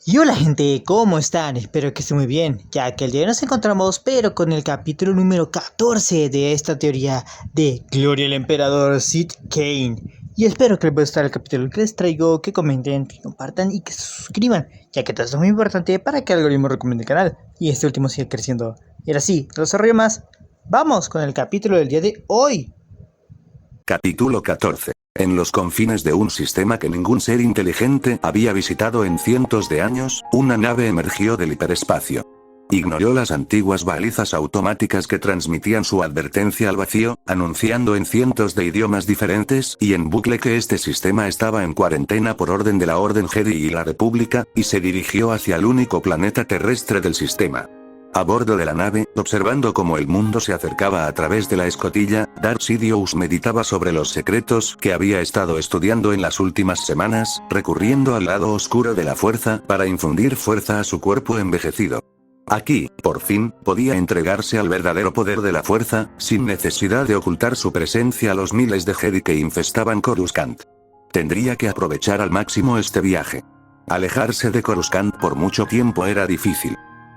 Y hola gente, ¿cómo están? Espero que estén muy bien, ya que el día de hoy nos encontramos pero con el capítulo número 14 de esta teoría de Gloria el Emperador Sid Kane. Y espero que les guste el capítulo que les traigo, que comenten, que compartan y que se suscriban, ya que todo esto es muy importante para que el algoritmo recomiende el canal y este último siga creciendo. Y ahora sí, no desarrollo más, vamos con el capítulo del día de hoy. Capítulo 14. En los confines de un sistema que ningún ser inteligente había visitado en cientos de años, una nave emergió del hiperespacio. Ignoró las antiguas balizas automáticas que transmitían su advertencia al vacío, anunciando en cientos de idiomas diferentes y en bucle que este sistema estaba en cuarentena por orden de la Orden Jedi y la República, y se dirigió hacia el único planeta terrestre del sistema. A bordo de la nave, observando cómo el mundo se acercaba a través de la escotilla, Darth Sidious meditaba sobre los secretos que había estado estudiando en las últimas semanas, recurriendo al lado oscuro de la fuerza para infundir fuerza a su cuerpo envejecido. Aquí, por fin, podía entregarse al verdadero poder de la fuerza, sin necesidad de ocultar su presencia a los miles de Jedi que infestaban Coruscant. Tendría que aprovechar al máximo este viaje. Alejarse de Coruscant por mucho tiempo era difícil.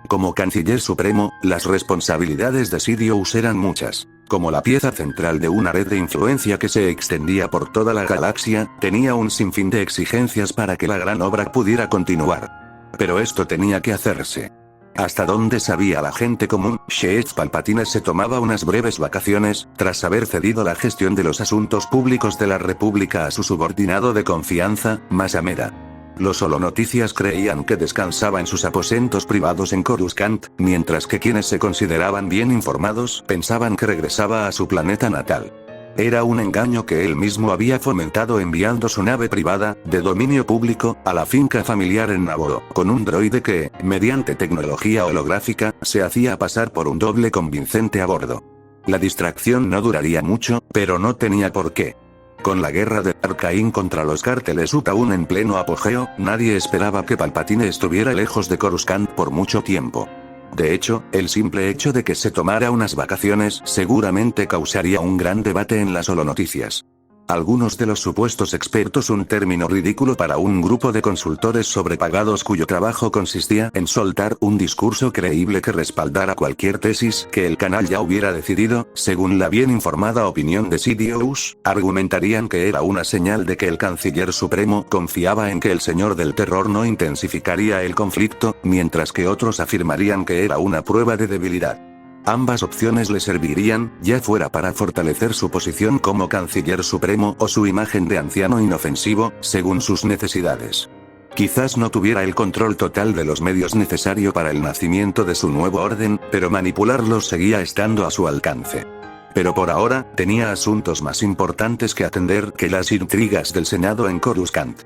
Como Canciller Supremo, las responsabilidades de Sidious eran muchas. Como la pieza central de una red de influencia que se extendía por toda la galaxia, tenía un sinfín de exigencias para que la gran obra pudiera continuar. Pero esto tenía que hacerse. Hasta donde sabía la gente común, Sheev Palpatine se tomaba unas breves vacaciones, tras haber cedido la gestión de los asuntos públicos de la República a su subordinado de confianza, Mas Amedda. Los Holonoticias creían que descansaba en sus aposentos privados en Coruscant, mientras que quienes se consideraban bien informados pensaban que regresaba a su planeta natal. Era un engaño que él mismo había fomentado enviando su nave privada, de dominio público, a la finca familiar en Naboo, con un droide que, mediante tecnología holográfica, se hacía pasar por un doble convincente a bordo. La distracción no duraría mucho, pero no tenía por qué. Con la guerra de Arcaín contra los cárteles UT aún en pleno apogeo, nadie esperaba que Palpatine estuviera lejos de Coruscant por mucho tiempo. De hecho, el simple hecho de que se tomara unas vacaciones seguramente causaría un gran debate en las Holonoticias. Algunos de los supuestos expertos, un término ridículo para un grupo de consultores sobrepagados cuyo trabajo consistía en soltar un discurso creíble que respaldara cualquier tesis que el canal ya hubiera decidido, según la bien informada opinión de Sidious, argumentarían que era una señal de que el Canciller Supremo confiaba en que el Señor del Terror no intensificaría el conflicto, mientras que otros afirmarían que era una prueba de debilidad. Ambas opciones le servirían, ya fuera para fortalecer su posición como Canciller Supremo o su imagen de anciano inofensivo, según sus necesidades. Quizás no tuviera el control total de los medios necesario para el nacimiento de su nuevo orden, pero manipularlos seguía estando a su alcance. Pero por ahora, tenía asuntos más importantes que atender que las intrigas del Senado en Coruscant.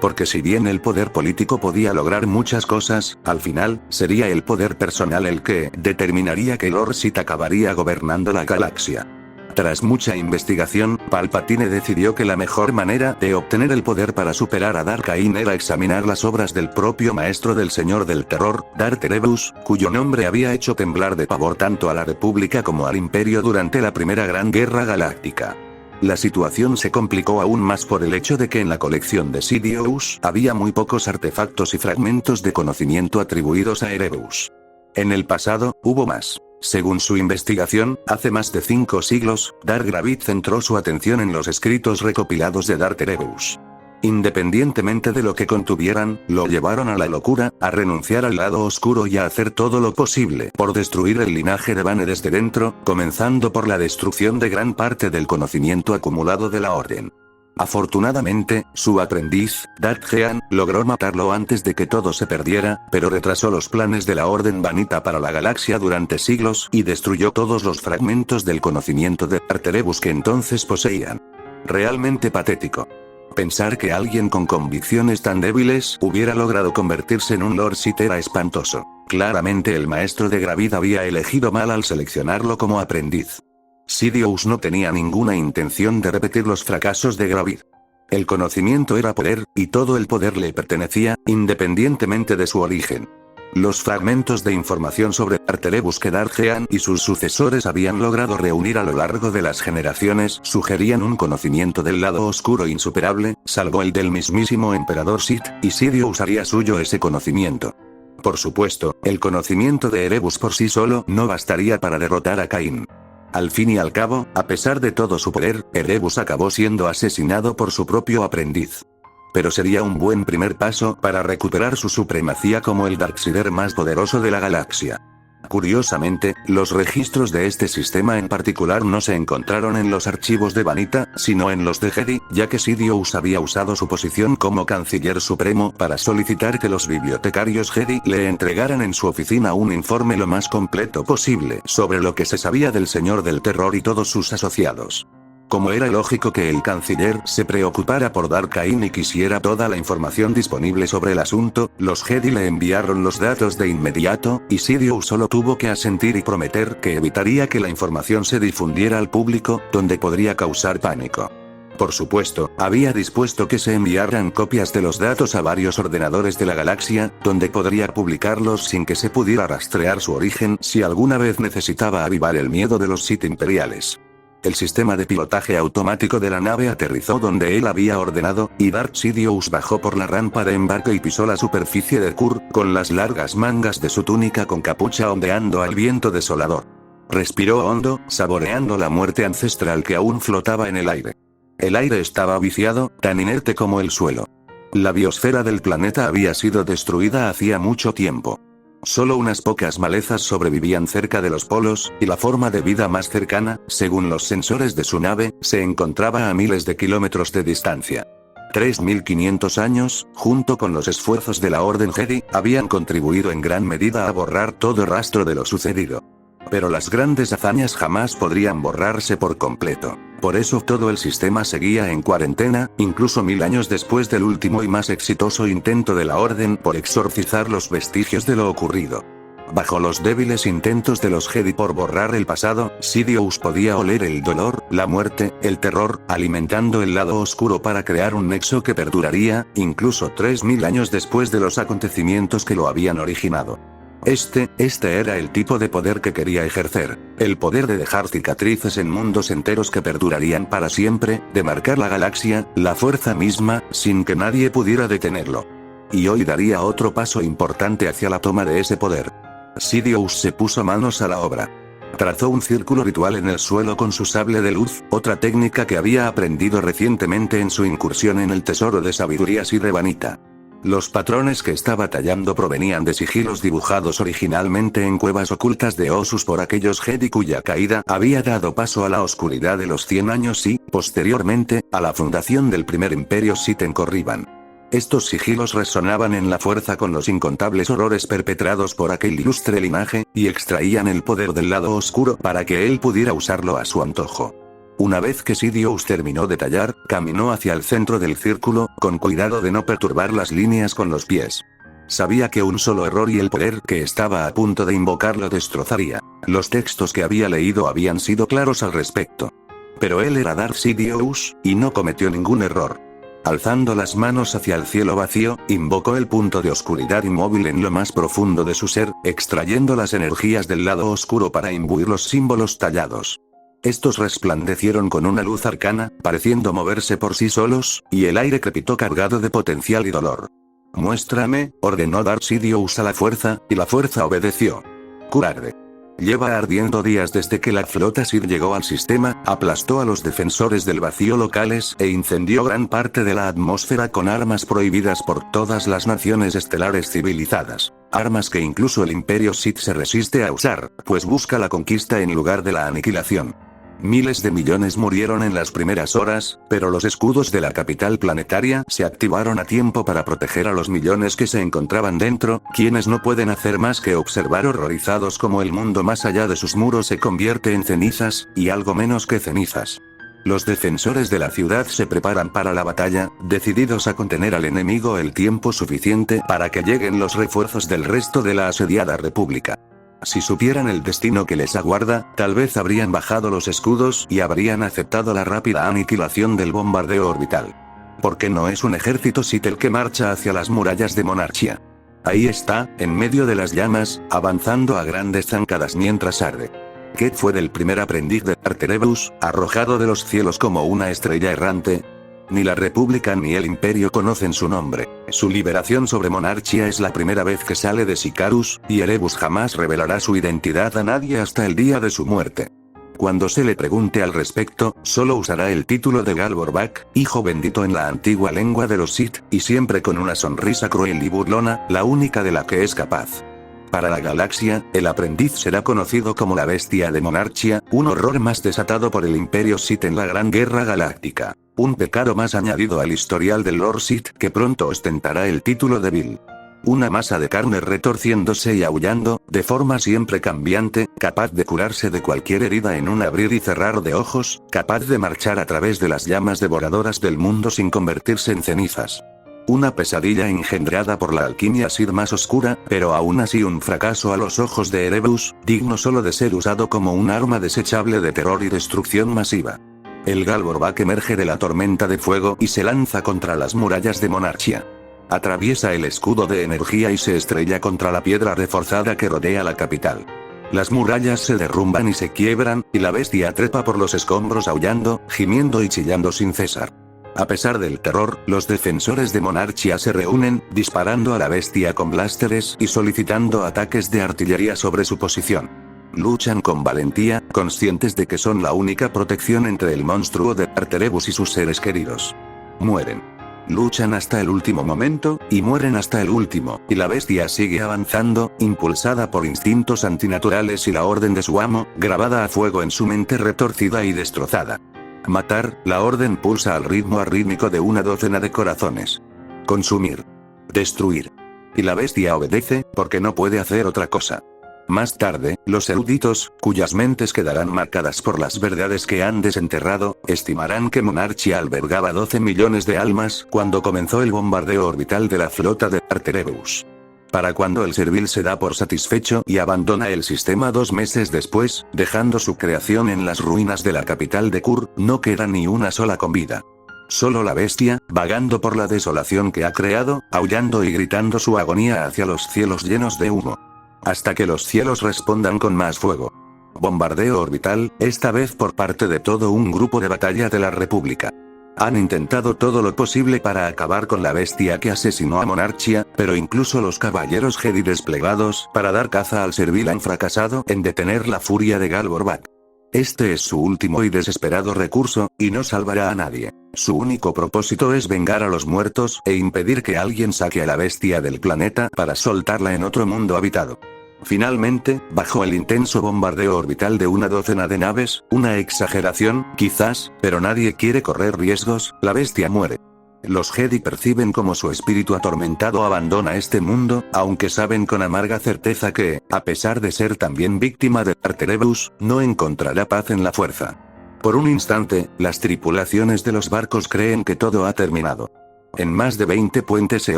Porque si bien el poder político podía lograr muchas cosas, al final, sería el poder personal el que determinaría que Lord Sith acabaría gobernando la galaxia. Tras mucha investigación, Palpatine decidió que la mejor manera de obtener el poder para superar a Darth Cain era examinar las obras del propio maestro del Señor del Terror, Darth Erebus, cuyo nombre había hecho temblar de pavor tanto a la República como al Imperio durante la Primera Gran Guerra Galáctica. La situación se complicó aún más por el hecho de que en la colección de Sidious había muy pocos artefactos y fragmentos de conocimiento atribuidos a Erebus. En el pasado, hubo más. Según su investigación, hace más de 5 siglos, Darth Gravit centró su atención en los escritos recopilados de Darth Erebus. Independientemente de lo que contuvieran, lo llevaron a la locura, a renunciar al lado oscuro y a hacer todo lo posible por destruir el linaje de Bane desde dentro, comenzando por la destrucción de gran parte del conocimiento acumulado de la Orden. Afortunadamente, su aprendiz, Darth Jean, logró matarlo antes de que todo se perdiera, pero retrasó los planes de la Orden Vanita para la galaxia durante siglos y destruyó todos los fragmentos del conocimiento de Darth Erebus que entonces poseían. Realmente patético. Pensar que alguien con convicciones tan débiles hubiera logrado convertirse en un Lord Sith era espantoso. Claramente el maestro de Gravit había elegido mal al seleccionarlo como aprendiz. Sidious no tenía ninguna intención de repetir los fracasos de Gravit. El conocimiento era poder, y todo el poder le pertenecía, independientemente de su origen. Los fragmentos de información sobre Arterebus que Dargean y sus sucesores habían logrado reunir a lo largo de las generaciones sugerían un conocimiento del lado oscuro insuperable, salvo el del mismísimo emperador Sith, y Sidious haría suyo ese conocimiento. Por supuesto, el conocimiento de Erebus por sí solo no bastaría para derrotar a Cain. Al fin y al cabo, a pesar de todo su poder, Erebus acabó siendo asesinado por su propio aprendiz. Pero sería un buen primer paso para recuperar su supremacía como el Darksider más poderoso de la galaxia. Curiosamente, los registros de este sistema en particular no se encontraron en los archivos de Vanita, sino en los de Jedi, ya que Sidious había usado su posición como Canciller Supremo para solicitar que los bibliotecarios Jedi le entregaran en su oficina un informe lo más completo posible sobre lo que se sabía del Señor del Terror y todos sus asociados. Como era lógico que el canciller se preocupara por Darkhain y quisiera toda la información disponible sobre el asunto, los Jedi le enviaron los datos de inmediato, y Sidious solo tuvo que asentir y prometer que evitaría que la información se difundiera al público, donde podría causar pánico. Por supuesto, había dispuesto que se enviaran copias de los datos a varios ordenadores de la galaxia, donde podría publicarlos sin que se pudiera rastrear su origen si alguna vez necesitaba avivar el miedo de los Sith imperiales. El sistema de pilotaje automático de la nave aterrizó donde él había ordenado, y Darth Sidious bajó por la rampa de embarque y pisó la superficie de Kur, con las largas mangas de su túnica con capucha ondeando al viento desolador. Respiró hondo, saboreando la muerte ancestral que aún flotaba en el aire. El aire estaba viciado, tan inerte como el suelo. La biosfera del planeta había sido destruida hacía mucho tiempo. Solo unas pocas malezas sobrevivían cerca de los polos, y la forma de vida más cercana, según los sensores de su nave, se encontraba a miles de kilómetros de distancia. 3500 años, junto con los esfuerzos de la Orden Jedi, habían contribuido en gran medida a borrar todo rastro de lo sucedido. Pero las grandes hazañas jamás podrían borrarse por completo. Por eso todo el sistema seguía en cuarentena, incluso 1000 años después del último y más exitoso intento de la Orden por exorcizar los vestigios de lo ocurrido. Bajo los débiles intentos de los Jedi por borrar el pasado, Sidious podía oler el dolor, la muerte, el terror, alimentando el lado oscuro para crear un nexo que perduraría, incluso 3000 años después de los acontecimientos que lo habían originado. Este era el tipo de poder que quería ejercer, el poder de dejar cicatrices en mundos enteros que perdurarían para siempre, de marcar la galaxia, la fuerza misma, sin que nadie pudiera detenerlo. Y hoy daría otro paso importante hacia la toma de ese poder. Sidious se puso manos a la obra. Trazó un círculo ritual en el suelo con su sable de luz, otra técnica que había aprendido recientemente en su incursión en el tesoro de sabiduría Sith de Vanita. Los patrones que estaba tallando provenían de sigilos dibujados originalmente en cuevas ocultas de Ossus por aquellos Jedi cuya caída había dado paso a la oscuridad de los 100 años y, posteriormente, a la fundación del primer imperio Sith en Corriban. Estos sigilos resonaban en la fuerza con los incontables horrores perpetrados por aquel ilustre linaje, y extraían el poder del lado oscuro para que él pudiera usarlo a su antojo. Una vez que Sidious terminó de tallar, caminó hacia el centro del círculo, con cuidado de no perturbar las líneas con los pies. Sabía que un solo error y el poder que estaba a punto de invocar lo destrozaría. Los textos que había leído habían sido claros al respecto. Pero él era Darth Sidious, y no cometió ningún error. Alzando las manos hacia el cielo vacío, invocó el punto de oscuridad inmóvil en lo más profundo de su ser, extrayendo las energías del lado oscuro para imbuir los símbolos tallados. Estos resplandecieron con una luz arcana, pareciendo moverse por sí solos, y el aire crepitó cargado de potencial y dolor. «Muéstrame», ordenó Darth Sidious a la fuerza, y la fuerza obedeció. «Kur arde». Lleva ardiendo días desde que la flota Sith llegó al sistema, aplastó a los defensores del vacío locales e incendió gran parte de la atmósfera con armas prohibidas por todas las naciones estelares civilizadas. Armas que incluso el Imperio Sith se resiste a usar, pues busca la conquista en lugar de la aniquilación. Miles de millones murieron en las primeras horas, pero los escudos de la capital planetaria se activaron a tiempo para proteger a los millones que se encontraban dentro, quienes no pueden hacer más que observar horrorizados como el mundo más allá de sus muros se convierte en cenizas, y algo menos que cenizas. Los defensores de la ciudad se preparan para la batalla, decididos a contener al enemigo el tiempo suficiente para que lleguen los refuerzos del resto de la asediada república. Si supieran el destino que les aguarda, tal vez habrían bajado los escudos y habrían aceptado la rápida aniquilación del bombardeo orbital. Porque no es un ejército Sith el que marcha hacia las murallas de Monarchia. Ahí está, en medio de las llamas, avanzando a grandes zancadas mientras arde. Ket fue el primer aprendiz de Darth Erebus, arrojado de los cielos como una estrella errante. Ni la República ni el Imperio conocen su nombre. Su liberación sobre Monarchia es la primera vez que sale de Sicarus, y Erebus jamás revelará su identidad a nadie hasta el día de su muerte. Cuando se le pregunte al respecto, solo usará el título de Galvorbak, hijo bendito en la antigua lengua de los Sith, y siempre con una sonrisa cruel y burlona, la única de la que es capaz. Para la galaxia, el aprendiz será conocido como la Bestia de Monarchia, un horror más desatado por el Imperio Sith en la Gran Guerra Galáctica. Un pecado más añadido al historial del Lord Sith que pronto ostentará el título de Vil. Una masa de carne retorciéndose y aullando, de forma siempre cambiante, capaz de curarse de cualquier herida en un abrir y cerrar de ojos, capaz de marchar a través de las llamas devoradoras del mundo sin convertirse en cenizas. Una pesadilla engendrada por la alquimia Sith más oscura, pero aún así un fracaso a los ojos de Erebus, digno solo de ser usado como un arma desechable de terror y destrucción masiva. El Galvorbak emerge de la tormenta de fuego y se lanza contra las murallas de Monarchia. Atraviesa el escudo de energía y se estrella contra la piedra reforzada que rodea la capital. Las murallas se derrumban y se quiebran, y la bestia trepa por los escombros aullando, gimiendo y chillando sin cesar. A pesar del terror, los defensores de Monarchia se reúnen, disparando a la bestia con blásteres y solicitando ataques de artillería sobre su posición. Luchan con valentía, conscientes de que son la única protección entre el monstruo de Darth Erebus y sus seres queridos. Mueren. Luchan hasta el último momento, y mueren hasta el último, y la bestia sigue avanzando, impulsada por instintos antinaturales y la orden de su amo, grabada a fuego en su mente retorcida y destrozada. Matar, la orden pulsa al ritmo arrítmico de una docena de corazones. Consumir. Destruir. Y la bestia obedece, porque no puede hacer otra cosa. Más tarde, los eruditos, cuyas mentes quedarán marcadas por las verdades que han desenterrado, estimarán que Monarchia albergaba 12 millones de almas cuando comenzó el bombardeo orbital de la flota de Darth Erebus. Para cuando el Servil se da por satisfecho y abandona el sistema 2 meses después, dejando su creación en las ruinas de la capital de Kur, no queda ni una sola con vida. Solo la bestia, vagando por la desolación que ha creado, aullando y gritando su agonía hacia los cielos llenos de humo. Hasta que los cielos respondan con más fuego. Bombardeo orbital, esta vez por parte de todo un grupo de batalla de la República. Han intentado todo lo posible para acabar con la bestia que asesinó a Monarchia, pero incluso los caballeros Jedi desplegados para dar caza al Servil han fracasado en detener la furia de Galvorbak. Este es su último y desesperado recurso, y no salvará a nadie. Su único propósito es vengar a los muertos e impedir que alguien saque a la bestia del planeta para soltarla en otro mundo habitado. Finalmente, bajo el intenso bombardeo orbital de una docena de naves, una exageración, quizás, pero nadie quiere correr riesgos, la bestia muere. Los Jedi perciben como su espíritu atormentado abandona este mundo, aunque saben con amarga certeza que, a pesar de ser también víctima de Darth Erebus, no encontrará paz en la fuerza. Por un instante, las tripulaciones de los barcos creen que todo ha terminado. En más de 20 puentes se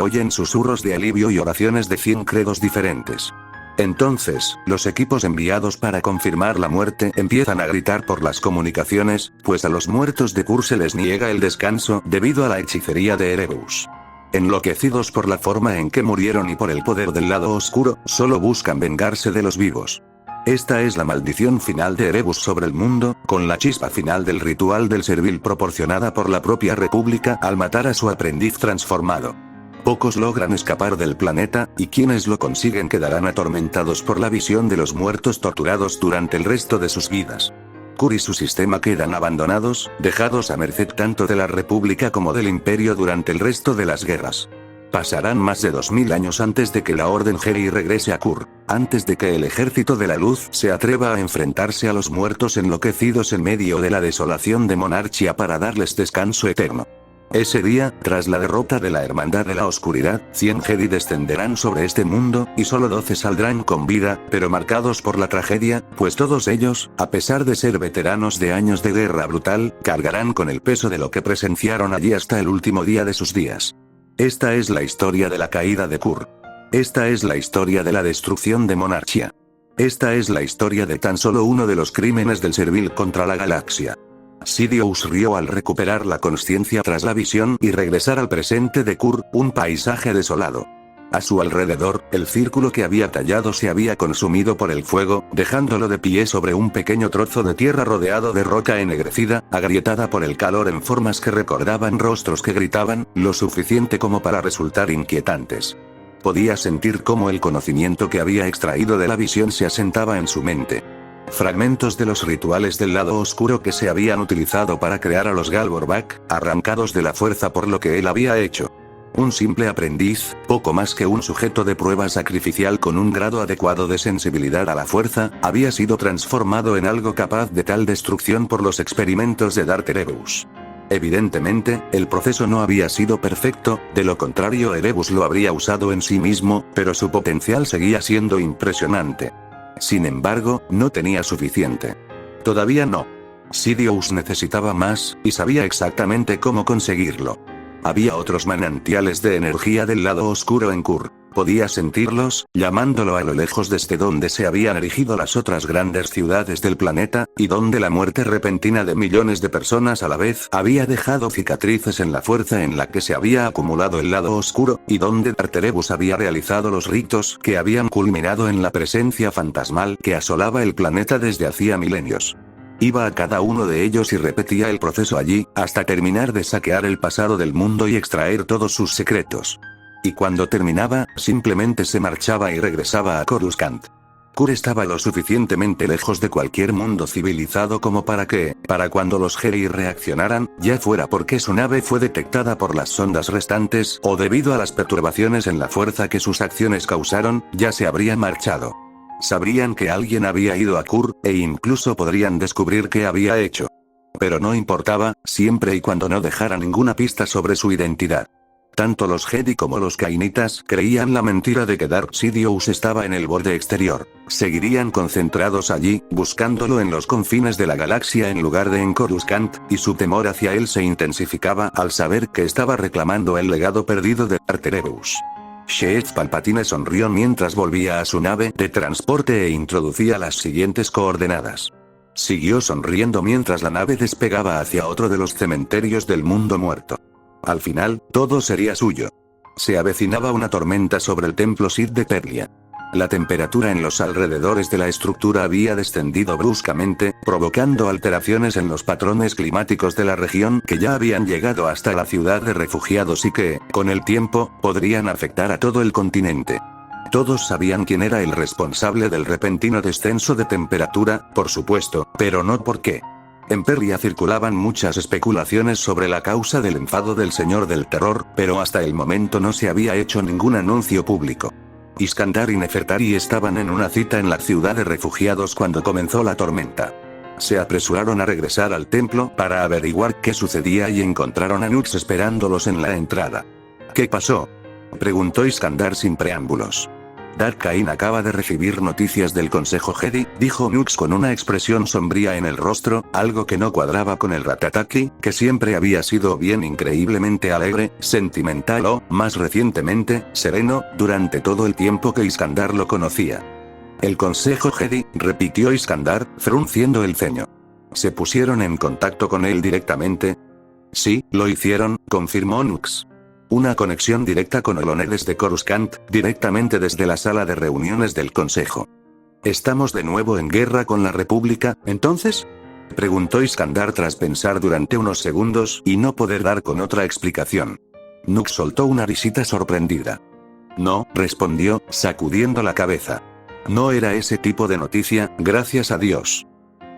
oyen susurros de alivio y oraciones de 100 credos diferentes. Entonces, los equipos enviados para confirmar la muerte empiezan a gritar por las comunicaciones, pues a los muertos de Kur se les niega el descanso debido a la hechicería de Erebus. Enloquecidos por la forma en que murieron y por el poder del lado oscuro, solo buscan vengarse de los vivos. Esta es la maldición final de Erebus sobre el mundo, con la chispa final del ritual del Servil proporcionada por la propia República al matar a su aprendiz transformado. Pocos logran escapar del planeta, y quienes lo consiguen quedarán atormentados por la visión de los muertos torturados durante el resto de sus vidas. Kur y su sistema quedan abandonados, dejados a merced tanto de la República como del Imperio durante el resto de las guerras. Pasarán más de 2000 años antes de que la Orden Jedi regrese a Kur, antes de que el Ejército de la Luz se atreva a enfrentarse a los muertos enloquecidos en medio de la desolación de Monarchia para darles descanso eterno. Ese día, tras la derrota de la Hermandad de la Oscuridad, 100 Jedi descenderán sobre este mundo, y solo 12 saldrán con vida, pero marcados por la tragedia, pues todos ellos, a pesar de ser veteranos de años de guerra brutal, cargarán con el peso de lo que presenciaron allí hasta el último día de sus días. Esta es la historia de la caída de Kur. Esta es la historia de la destrucción de Monarchia. Esta es la historia de tan solo uno de los crímenes del Servil contra la galaxia. Sidious rió al recuperar la consciencia tras la visión y regresar al presente de Kur, un paisaje desolado. A su alrededor, el círculo que había tallado se había consumido por el fuego, dejándolo de pie sobre un pequeño trozo de tierra rodeado de roca ennegrecida, agrietada por el calor en formas que recordaban rostros que gritaban, lo suficiente como para resultar inquietantes. Podía sentir cómo el conocimiento que había extraído de la visión se asentaba en su mente. Fragmentos de los rituales del lado oscuro que se habían utilizado para crear a los Galvorbak, arrancados de la fuerza por lo que él había hecho. Un simple aprendiz, poco más que un sujeto de prueba sacrificial con un grado adecuado de sensibilidad a la fuerza, había sido transformado en algo capaz de tal destrucción por los experimentos de Darth Erebus. Evidentemente, el proceso no había sido perfecto, de lo contrario Erebus lo habría usado en sí mismo, pero su potencial seguía siendo impresionante. Sin embargo, no tenía suficiente. Todavía no. Sidious necesitaba más, y sabía exactamente cómo conseguirlo. Había otros manantiales de energía del lado oscuro en Kur. Podía sentirlos, llamándolo a lo lejos desde donde se habían erigido las otras grandes ciudades del planeta, y donde la muerte repentina de millones de personas a la vez había dejado cicatrices en la fuerza en la que se había acumulado el lado oscuro, y donde Darth Erebus había realizado los ritos que habían culminado en la presencia fantasmal que asolaba el planeta desde hacía milenios. Iba a cada uno de ellos y repetía el proceso allí, hasta terminar de saquear el pasado del mundo y extraer todos sus secretos. Y cuando terminaba, simplemente se marchaba y regresaba a Coruscant. Kur estaba lo suficientemente lejos de cualquier mundo civilizado como para que, para cuando los Jedi reaccionaran, ya fuera porque su nave fue detectada por las sondas restantes, o debido a las perturbaciones en la fuerza que sus acciones causaron, ya se habría marchado. Sabrían que alguien había ido a Kur, e incluso podrían descubrir qué había hecho. Pero no importaba, siempre y cuando no dejara ninguna pista sobre su identidad. Tanto los Jedi como los Kainitas creían la mentira de que Darth Sidious estaba en el borde exterior. Seguirían concentrados allí, buscándolo en los confines de la galaxia en lugar de en Coruscant, y su temor hacia él se intensificaba al saber que estaba reclamando el legado perdido de Darth Erebus. Sheev Palpatine sonrió mientras volvía a su nave de transporte e introducía las siguientes coordenadas. Siguió sonriendo mientras la nave despegaba hacia otro de los cementerios del mundo muerto. Al final, todo sería suyo. Se avecinaba una tormenta sobre el templo Sith de Terlia. La temperatura en los alrededores de la estructura había descendido bruscamente, provocando alteraciones en los patrones climáticos de la región que ya habían llegado hasta la ciudad de refugiados y que, con el tiempo, podrían afectar a todo el continente. Todos sabían quién era el responsable del repentino descenso de temperatura, por supuesto, pero no por qué. En Perria circulaban muchas especulaciones sobre la causa del enfado del Señor del Terror, pero hasta el momento no se había hecho ningún anuncio público. Iskandar y Nefertari estaban en una cita en la ciudad de refugiados cuando comenzó la tormenta. Se apresuraron a regresar al templo para averiguar qué sucedía y encontraron a Nux esperándolos en la entrada. ¿Qué pasó?, preguntó Iskandar sin preámbulos. Darth Cain acaba de recibir noticias del Consejo Jedi, dijo Nux con una expresión sombría en el rostro, algo que no cuadraba con el Ratataki, que siempre había sido bien increíblemente alegre, sentimental o, más recientemente, sereno, durante todo el tiempo que Iskandar lo conocía. El Consejo Jedi, repitió Iskandar, frunciendo el ceño. ¿Se pusieron en contacto con él directamente? Sí, lo hicieron, confirmó Nux. Una conexión directa con Olone desde Coruscant, directamente desde la sala de reuniones del Consejo. ¿Estamos de nuevo en guerra con la República, entonces?, preguntó Iskandar tras pensar durante unos segundos y no poder dar con otra explicación. Nux soltó una risita sorprendida. No, respondió, sacudiendo la cabeza. No era ese tipo de noticia, gracias a Dios.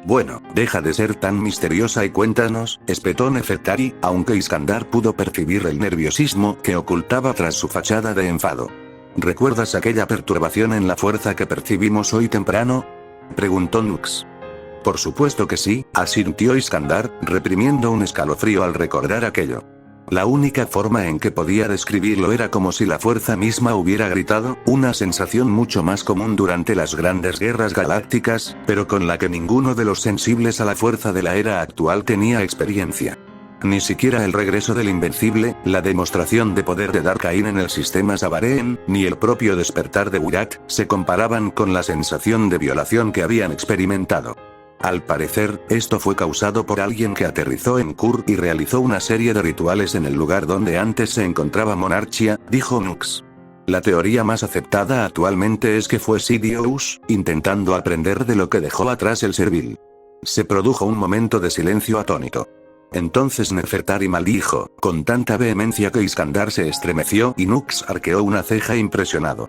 Bueno, deja de ser tan misteriosa y cuéntanos, espetó Nefertari, aunque Iskandar pudo percibir el nerviosismo que ocultaba tras su fachada de enfado. ¿Recuerdas aquella perturbación en la fuerza que percibimos hoy temprano?, preguntó Nux. Por supuesto que sí, asintió Iskandar, reprimiendo un escalofrío al recordar aquello. La única forma en que podía describirlo era como si la fuerza misma hubiera gritado, una sensación mucho más común durante las grandes guerras galácticas, pero con la que ninguno de los sensibles a la fuerza de la era actual tenía experiencia. Ni siquiera el regreso del Invencible, la demostración de poder de Darth Cain en el sistema Sabareen, ni el propio despertar de Burak, se comparaban con la sensación de violación que habían experimentado. Al parecer, esto fue causado por alguien que aterrizó en Kur y realizó una serie de rituales en el lugar donde antes se encontraba Monarchia, dijo Nux. La teoría más aceptada actualmente es que fue Sidious, intentando aprender de lo que dejó atrás el Servil. Se produjo un momento de silencio atónito. Entonces Nefertari maldijo, con tanta vehemencia que Iskandar se estremeció y Nux arqueó una ceja impresionado.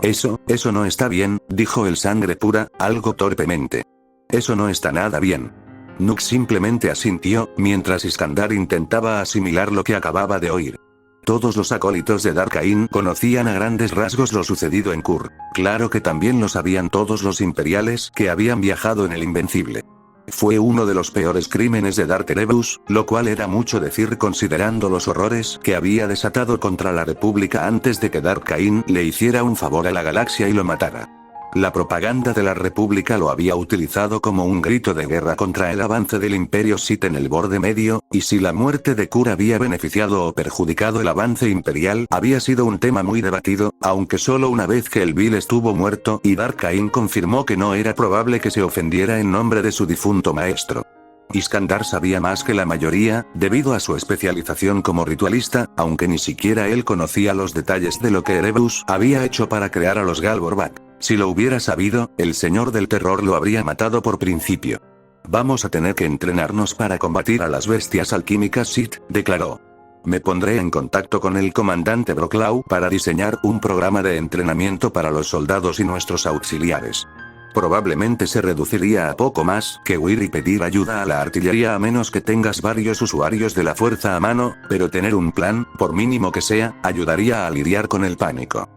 Eso no está bien, dijo el Sangre Pura, algo torpemente. Eso no está nada bien. Nux simplemente asintió, mientras Iskandar intentaba asimilar lo que acababa de oír. Todos los acólitos de Darkain conocían a grandes rasgos lo sucedido en Kur. Claro que también lo sabían todos los imperiales que habían viajado en el Invencible. Fue uno de los peores crímenes de Darth Erebus, lo cual era mucho decir considerando los horrores que había desatado contra la República antes de que Darkain le hiciera un favor a la galaxia y lo matara. La propaganda de la República lo había utilizado como un grito de guerra contra el avance del Imperio Sith en el borde medio, y si la muerte de Kur había beneficiado o perjudicado el avance imperial había sido un tema muy debatido, aunque solo una vez que el Vil estuvo muerto y Darkain confirmó que no era probable que se ofendiera en nombre de su difunto maestro. Iskandar sabía más que la mayoría, debido a su especialización como ritualista, aunque ni siquiera él conocía los detalles de lo que Erebus había hecho para crear a los Galvorbak. Si lo hubiera sabido, el Señor del Terror lo habría matado por principio. Vamos a tener que entrenarnos para combatir a las bestias alquímicas Sith, declaró. Me pondré en contacto con el comandante Broclaw para diseñar un programa de entrenamiento para los soldados y nuestros auxiliares. Probablemente se reduciría a poco más que huir y pedir ayuda a la artillería a menos que tengas varios usuarios de la fuerza a mano, pero tener un plan, por mínimo que sea, ayudaría a lidiar con el pánico.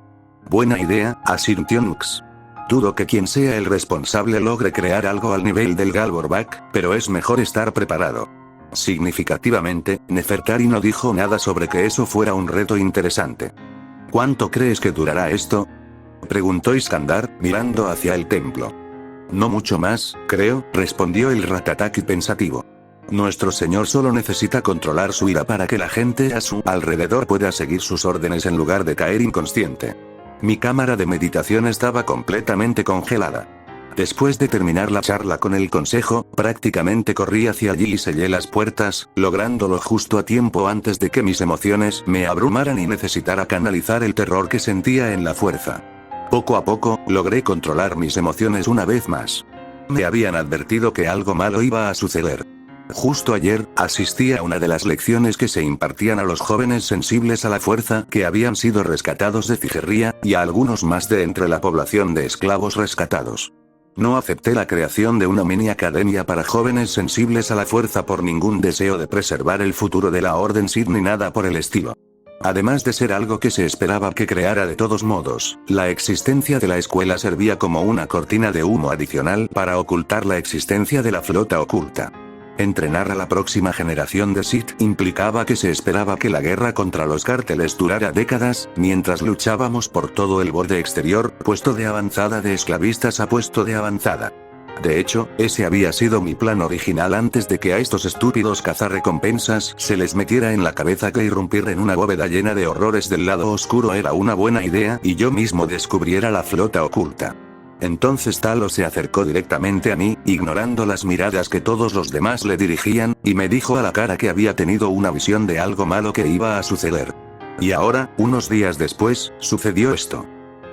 Buena idea, asintió Nux. Dudo que quien sea el responsable logre crear algo al nivel del Galvorbak, pero es mejor estar preparado. Significativamente, Nefertari no dijo nada sobre que eso fuera un reto interesante. ¿Cuánto crees que durará esto?, preguntó Iskandar, mirando hacia el templo. No mucho más, creo, respondió el Ratataki pensativo. Nuestro señor solo necesita controlar su ira para que la gente a su alrededor pueda seguir sus órdenes en lugar de caer inconsciente. Mi cámara de meditación estaba completamente congelada. Después de terminar la charla con el consejo, prácticamente corrí hacia allí y sellé las puertas, lográndolo justo a tiempo antes de que mis emociones me abrumaran y necesitara canalizar el terror que sentía en la fuerza. Poco a poco, logré controlar mis emociones una vez más. Me habían advertido que algo malo iba a suceder. Justo ayer, asistí a una de las lecciones que se impartían a los jóvenes sensibles a la fuerza que habían sido rescatados de Fijerría, y a algunos más de entre la población de esclavos rescatados. No acepté la creación de una mini academia para jóvenes sensibles a la fuerza por ningún deseo de preservar el futuro de la Orden Sith ni nada por el estilo. Además de ser algo que se esperaba que creara de todos modos, la existencia de la escuela servía como una cortina de humo adicional para ocultar la existencia de la flota oculta. Entrenar a la próxima generación de Sith implicaba que se esperaba que la guerra contra los cárteles durara décadas, mientras luchábamos por todo el borde exterior, puesto de avanzada de esclavistas a puesto de avanzada. De hecho, ese había sido mi plan original antes de que a estos estúpidos cazarrecompensas se les metiera en la cabeza que irrumpir en una bóveda llena de horrores del lado oscuro era una buena idea y yo mismo descubriera la flota oculta. Entonces Talo se acercó directamente a mí, ignorando las miradas que todos los demás le dirigían, y me dijo a la cara que había tenido una visión de algo malo que iba a suceder. Y ahora, unos días después, sucedió esto.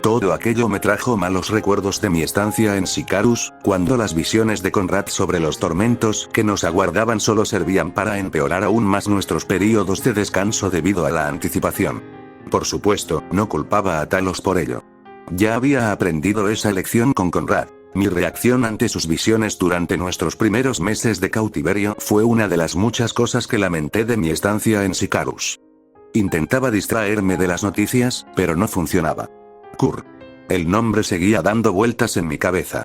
Todo aquello me trajo malos recuerdos de mi estancia en Sicarus, cuando las visiones de Conrad sobre los tormentos que nos aguardaban solo servían para empeorar aún más nuestros períodos de descanso debido a la anticipación. Por supuesto, no culpaba a Talos por ello. Ya había aprendido esa lección con Conrad. Mi reacción ante sus visiones durante nuestros primeros meses de cautiverio fue una de las muchas cosas que lamenté de mi estancia en Sicarus. Intentaba distraerme de las noticias, pero no funcionaba. Kur. El nombre seguía dando vueltas en mi cabeza.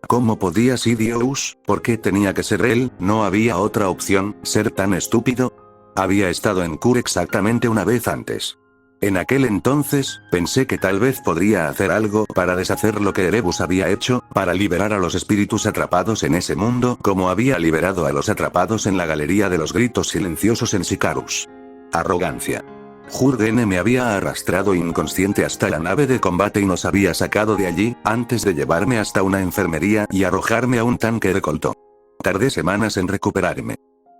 ¿Cómo podía Sidious? ¿Por qué tenía que ser él? ¿No había otra opción, ser tan estúpido? Había estado en Kur exactamente una vez antes. En aquel entonces, pensé que tal vez podría hacer algo para deshacer lo que Erebus había hecho, para liberar a los espíritus atrapados en ese mundo, como había liberado a los atrapados en la galería de los gritos silenciosos en Sicarus. Arrogancia. Jurgen me había arrastrado inconsciente hasta la nave de combate y nos había sacado de allí, antes de llevarme hasta una enfermería y arrojarme a un tanque de colto. Tardé semanas en recuperarme.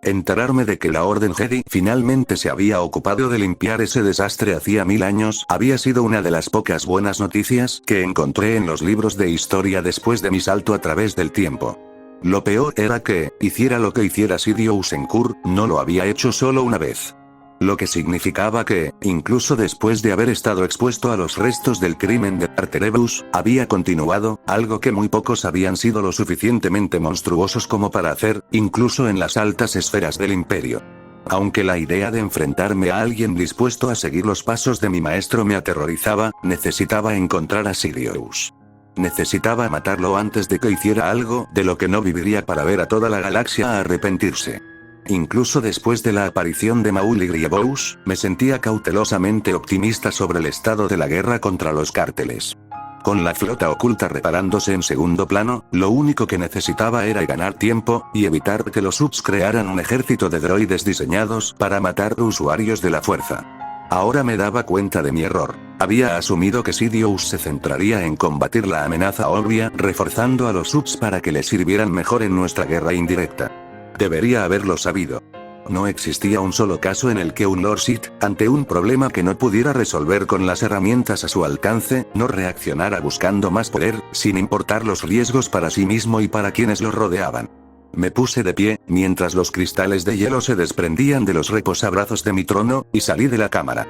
Enterarme de que la Orden Jedi finalmente se había ocupado de limpiar ese desastre hacía 1000 años había sido una de las pocas buenas noticias que encontré en los libros de historia después de mi salto a través del tiempo. Lo peor era que, hiciera lo que hiciera Sidious en Kur, no lo había hecho solo una vez. Lo que significaba que, incluso después de haber estado expuesto a los restos del crimen de Darth Erebus, había continuado, algo que muy pocos habían sido lo suficientemente monstruosos como para hacer, incluso en las altas esferas del Imperio. Aunque la idea de enfrentarme a alguien dispuesto a seguir los pasos de mi maestro me aterrorizaba, necesitaba encontrar a Sidious. Necesitaba matarlo antes de que hiciera algo de lo que no viviría para ver a toda la galaxia arrepentirse. Incluso después de la aparición de Maul y Grievous, me sentía cautelosamente optimista sobre el estado de la guerra contra los cárteles. Con la flota oculta reparándose en segundo plano, lo único que necesitaba era ganar tiempo, y evitar que los Ups crearan un ejército de droides diseñados para matar usuarios de la fuerza. Ahora me daba cuenta de mi error. Había asumido que Sidious se centraría en combatir la amenaza obvia, reforzando a los Ups para que le sirvieran mejor en nuestra guerra indirecta. Debería haberlo sabido. No existía un solo caso en el que un Lord Sith, ante un problema que no pudiera resolver con las herramientas a su alcance, no reaccionara buscando más poder, sin importar los riesgos para sí mismo y para quienes lo rodeaban. Me puse de pie, mientras los cristales de hielo se desprendían de los reposabrazos de mi trono, y salí de la cámara.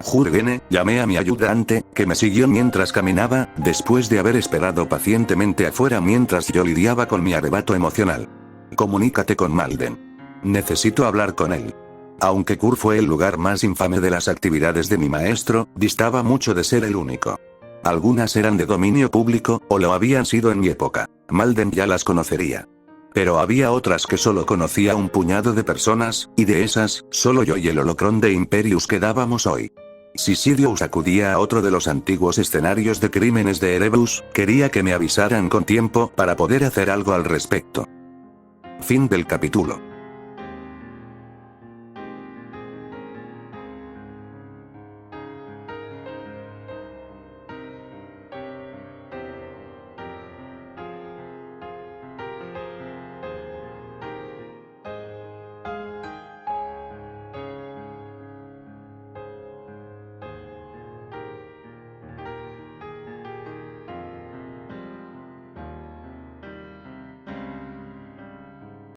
Jurgene, llamé a mi ayudante, que me siguió mientras caminaba, después de haber esperado pacientemente afuera mientras yo lidiaba con mi arrebato emocional. Comunícate con Malden. Necesito hablar con él. Aunque Kur fue el lugar más infame de las actividades de mi maestro, distaba mucho de ser el único. Algunas eran de dominio público, o lo habían sido en mi época. Malden ya las conocería. Pero había otras que solo conocía un puñado de personas, y de esas, solo yo y el holocrón de Imperius quedábamos hoy. Si Sidious acudía a otro de los antiguos escenarios de crímenes de Erebus, quería que me avisaran con tiempo para poder hacer algo al respecto. Fin del capítulo.